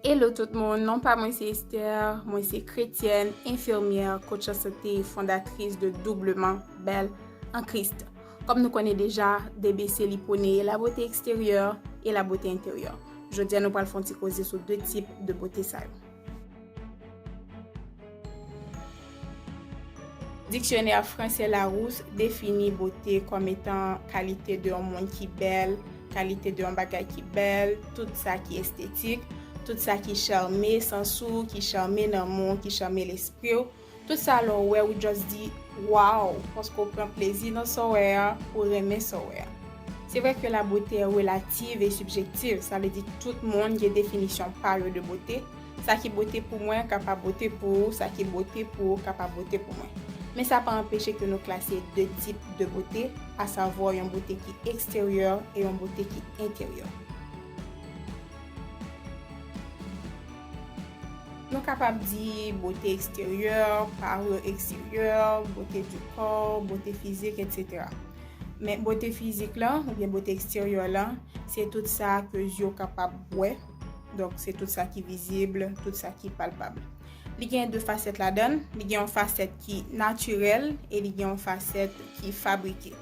Hello tout le monde, non pas moi c'est Esther, moi c'est chrétienne, infirmière, coach en santé et fondatrice de Doublement Belle en Christ. Comme nous connaissons déjà, DBC liponé, la beauté extérieure et la beauté intérieure. Aujourd'hui, nous allons causer sur deux types de beauté ça. Dictionnaire français Larousse définit beauté comme étant qualité d'un monde qui est belle, qualité d'un bagage qui est belle, tout ça qui est esthétique, tout ça qui charme, sensou, qui charme dans le monde, qui charme l'esprit. Tout ça alors ouais, ou juste dit wow, parce qu'on prend plaisir dans son ouais, ou aimer son ouais. C'est vrai que la beauté est relative et subjective, ça veut dire tout le monde a une définition par de beauté. Ça qui est beauté pour moi, capable beauté pour, ça qui est beauté pour, capable beauté pour moi. Mais ça n'a pas empêché que nous classions deux types de beauté, à savoir une beauté qui est extérieure et une beauté qui est intérieure. Nous sommes capables de dire beauté extérieure, parure extérieure, beauté du corps, beauté physique, etc. Mais beauté physique là, ou bien beauté extérieure là, c'est tout ça que je suis capable de voir. Donc c'est tout ça qui est visible, tout ça qui est palpable. Il y a deux facettes là-dedans. Il y a une facette qui est naturelle et il y a une facette qui est fabriquée.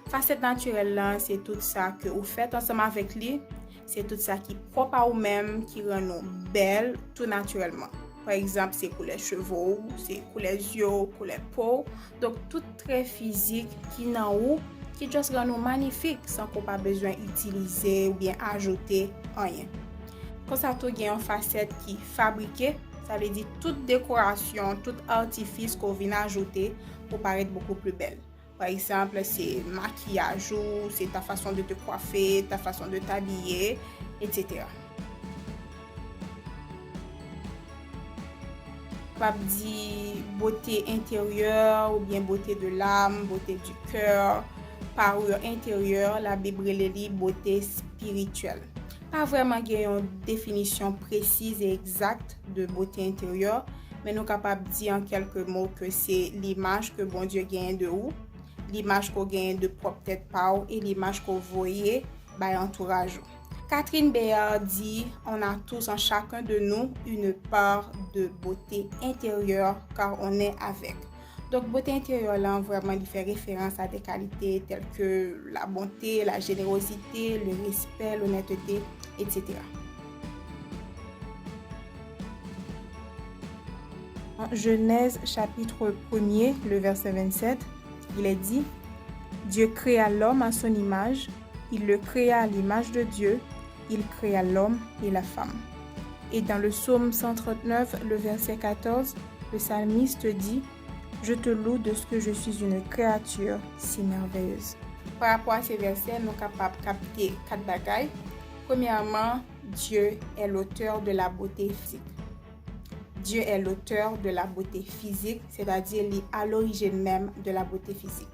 Facette naturelle là, c'est tout ça que vous faites ensemble avec lui. C'est tout ça qui est propre à vous-même, qui rend nous belles tout naturellement. Par exemple, c'est couleur cheveux, c'est couleur yeux, couleur peau. Donc tout trait physique qui est dans vous, qui juste rend nous magnifiques sans qu'on pas besoin d'utiliser ou bien ajouter rien. Quand ça il y a une facette qui est fabriquée, ça veut dire toute décoration, tout artifice qu'on vient ajouter pour paraître beaucoup plus belle. Par exemple, c'est maquillage, c'est ta façon de te coiffer, ta façon de t'habiller, etc. On va dire beauté intérieure ou bien beauté de l'âme, beauté du cœur, parure intérieure, la Bible le dit beauté spirituelle. Pas vraiment une définition précise et exacte de beauté intérieure, mais nous sommes capables de dire en quelques mots que c'est l'image que bon Dieu gagne de vous, l'image qu'on gagne de propre tête par et l'image qu'on voyait par l'entourage. Catherine Béard dit « On a tous en chacun de nous une part de beauté intérieure car on est avec ». Donc, beauté intérieure, là, vraiment, il fait référence à des qualités telles que la bonté, la générosité, le respect, l'honnêteté, etc. En Genèse chapitre 1er, le verset 27, il est dit « Dieu créa l'homme à son image, il le créa à l'image de Dieu, il créa l'homme et la femme. » Et dans le psaume 139, le verset 14, le psalmiste dit « Je te loue de ce que je suis une créature si merveilleuse. » Par rapport à ces versets, nous sommes capables de capter 4 bagailles. Premièrement, Dieu est l'auteur de la beauté physique. Dieu est l'auteur de la beauté physique, c'est-à-dire il est à l'origine même de la beauté physique.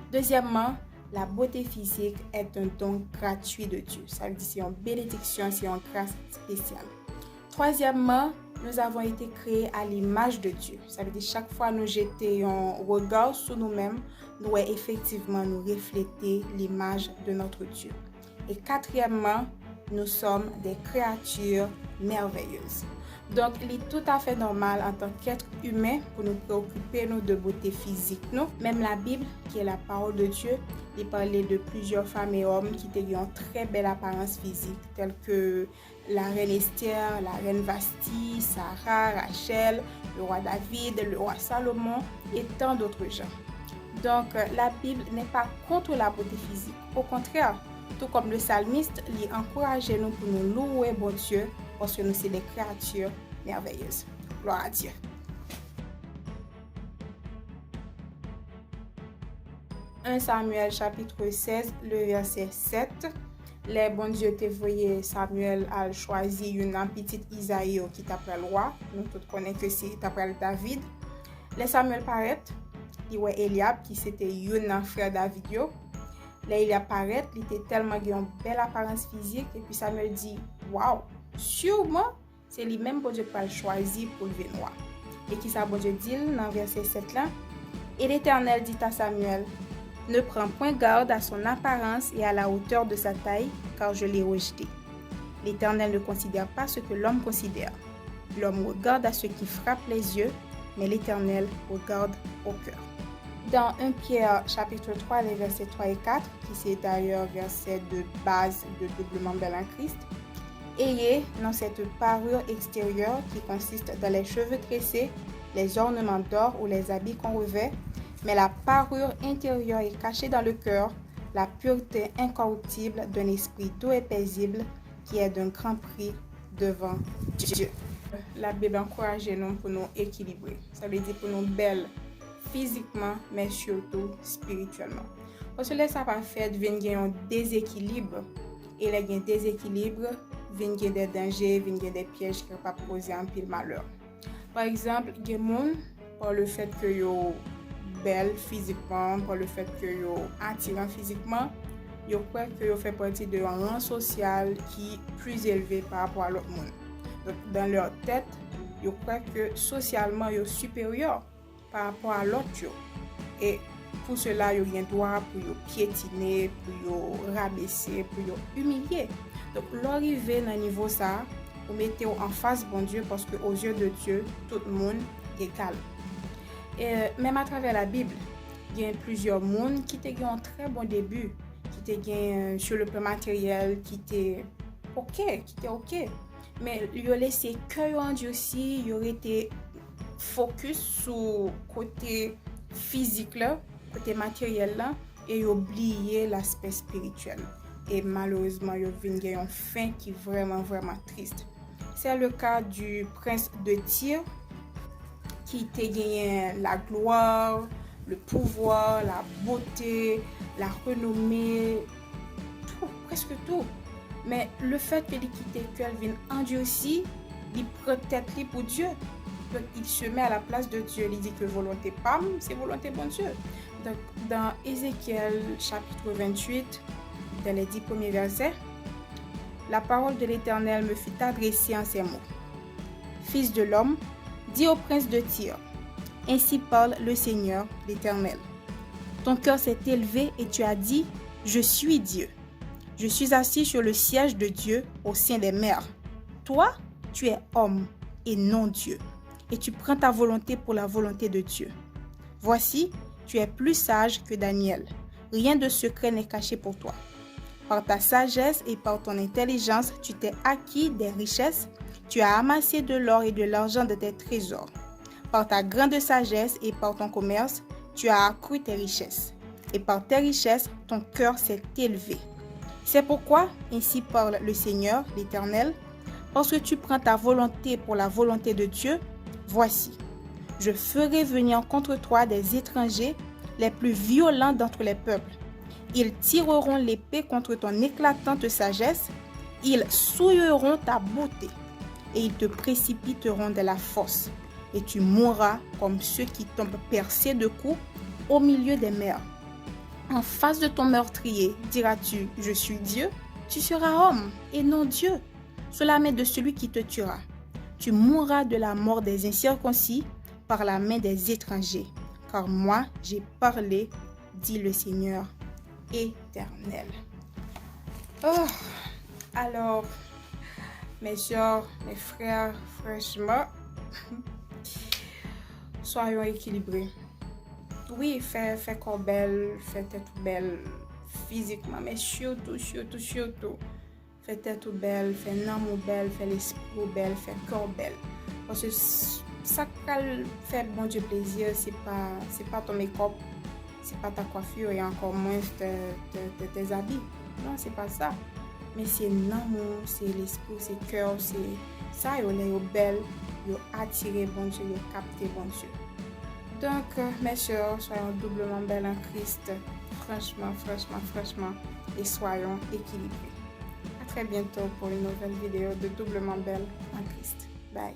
Deuxièmement, la beauté physique est un don gratuit de Dieu. Ça veut dire c'est une bénédiction, c'est une grâce spéciale. Troisièmement, nous avons été créés à l'image de Dieu. Ça veut dire chaque fois nous jeter un regard sur nous-mêmes, nous effectivement nous refléter l'image de notre Dieu. Et quatrièmement, nous sommes des créatures merveilleuses. Donc, il est tout à fait normal en tant qu'être humain pour nous préoccuper de beauté physique. Nous, même la Bible, qui est la parole de Dieu, il parlait de plusieurs femmes et hommes qui ont une très belle apparence physique, telles que la reine Esther, la reine Vasti, Sarah, Rachel, le roi David, le roi Salomon et tant d'autres gens. Donc, la Bible n'est pas contre la beauté physique. Au contraire, tout comme le psalmiste, il encourage nous pour nous louer bon Dieu parce que nous sommes des créatures merveilleuses. Gloire à Dieu. 1 Samuel chapitre 16, le verset 7. Les bon Dieu te voyé Samuel a choisi une petite Isaïe qui t'appelle roi. Nous tous connaissons que c'est t'appelle David. Les Samuel paraît, il y a Eliab qui c'était un frère David. Là il apparaît, il était tellement une belle apparence physique et puis Samuel dit waouh, sûrement c'est lui-même bon Dieu qui a choisi pour le roi. Et qui ça bon Dieu dit dans verset 7 là? Et l'Éternel dit à Samuel: ne prends point garde à son apparence et à la hauteur de sa taille, car je l'ai rejeté. L'Éternel ne considère pas ce que l'homme considère. L'homme regarde à ce qui frappe les yeux, mais l'Éternel regarde au cœur. Dans 1 Pierre chapitre 3, les versets 3 et 4, qui c'est d'ailleurs verset de base de doublement belle en Christ, ayez dans cette parure extérieure qui consiste dans les cheveux tressés, les ornements d'or ou les habits qu'on revêt, mais la parure intérieure est cachée dans le cœur, la pureté incorruptible d'un esprit doux et paisible qui est d'un grand prix devant Dieu. La Bible encourage nous pour nous équilibrer. Ça veut dire pour nous belles physiquement, mais surtout spirituellement. Parce que là, ça va faire un déséquilibre. Et là, il y a un déséquilibre, il y a des dangers, il y a des pièges qui peuvent poser un pile malheur. Par exemple, il y a des gens, par le fait que sont belles physiquement, par le fait que sont attirants physiquement, ils croient que ils font partie d'un rang social qui est plus élevé par rapport à l'autre monde. Donc, dans leur tête, ils croient que socialement, ils sont supérieurs par rapport à l'autre. Et pour cela, ils ont un droit pour piétiner, pour rabaisser, pour humilier. Donc, l'arrivée dans le niveau ça, vous mettez en face bon Dieu parce qu'aux yeux de Dieu, tout le monde est égal. Et même à travers la Bible, il y a plusieurs mondes qui ont un très bon début, qui ont sur le plan matériel, qui étaient OK. Mais ils ont laissé que en Dieu aussi, ils auraient été focus sur le côté physique, là, côté matériel, là, et ils ont oublié l'aspect spirituel. Et malheureusement, ils ont eu une fin qui est vraiment, vraiment triste. C'est le cas du prince de Tyr, qui a gagné la gloire, le pouvoir, la beauté, la renommée, tout, presque tout. Mais le fait qu'il quitte Kelvin en Dieu aussi, il prend tête pour Dieu. Donc, il se met à la place de Dieu. Il dit que volonté Pam, c'est volonté bon Dieu. Donc, dans Ézéchiel chapitre 28, dans les 10 premiers versets, la parole de l'Éternel me fut adressée en ces mots. Fils de l'homme, dis au prince de Tyr, ainsi parle le Seigneur, l'Éternel. Ton cœur s'est élevé et tu as dit, je suis Dieu. Je suis assis sur le siège de Dieu au sein des mers. Toi, tu es homme et non Dieu, et tu prends ta volonté pour la volonté de Dieu. Voici, tu es plus sage que Daniel. Rien de secret n'est caché pour toi. Par ta sagesse et par ton intelligence, tu t'es acquis des richesses. Tu as amassé de l'or et de l'argent de tes trésors. Par ta grande sagesse et par ton commerce, tu as accru tes richesses. Et par tes richesses, ton cœur s'est élevé. C'est pourquoi, ainsi parle le Seigneur, l'Éternel, parce que tu prends ta volonté pour la volonté de Dieu, voici, je ferai venir contre toi des étrangers les plus violents d'entre les peuples. Ils tireront l'épée contre ton éclatante sagesse, ils souilleront ta beauté, et ils te précipiteront de la fosse, et tu mourras comme ceux qui tombent percés de coups au milieu des mers. En face de ton meurtrier, diras-tu, je suis Dieu, tu seras homme et non Dieu, sous la main de celui qui te tuera. Tu mourras de la mort des incirconcis par la main des étrangers, car moi j'ai parlé, dit le Seigneur éternel. Oh, alors, mes sœurs, mes frères, franchement, soyons équilibrés. Oui, fais corps belle, fais tête belle physiquement, mais surtout, fais tête belle, fais l'amour belle, fais l'esprit belle, fais corps belle. Parce que ça qui fait bon Dieu plaisir, c'est pas ton make-up, c'est pas ta coiffure et encore moins tes habits. Non, c'est pas ça. Mais c'est l'amour, c'est l'esprit, c'est le cœur, c'est ça, il est belle, il est attiré bon Dieu, il est capté bon Dieu. Donc, mes soeurs, soyons doublement belles en Christ. Franchement, et soyons équilibrés. À très bientôt pour une nouvelle vidéo de Doublement belle en Christ. Bye.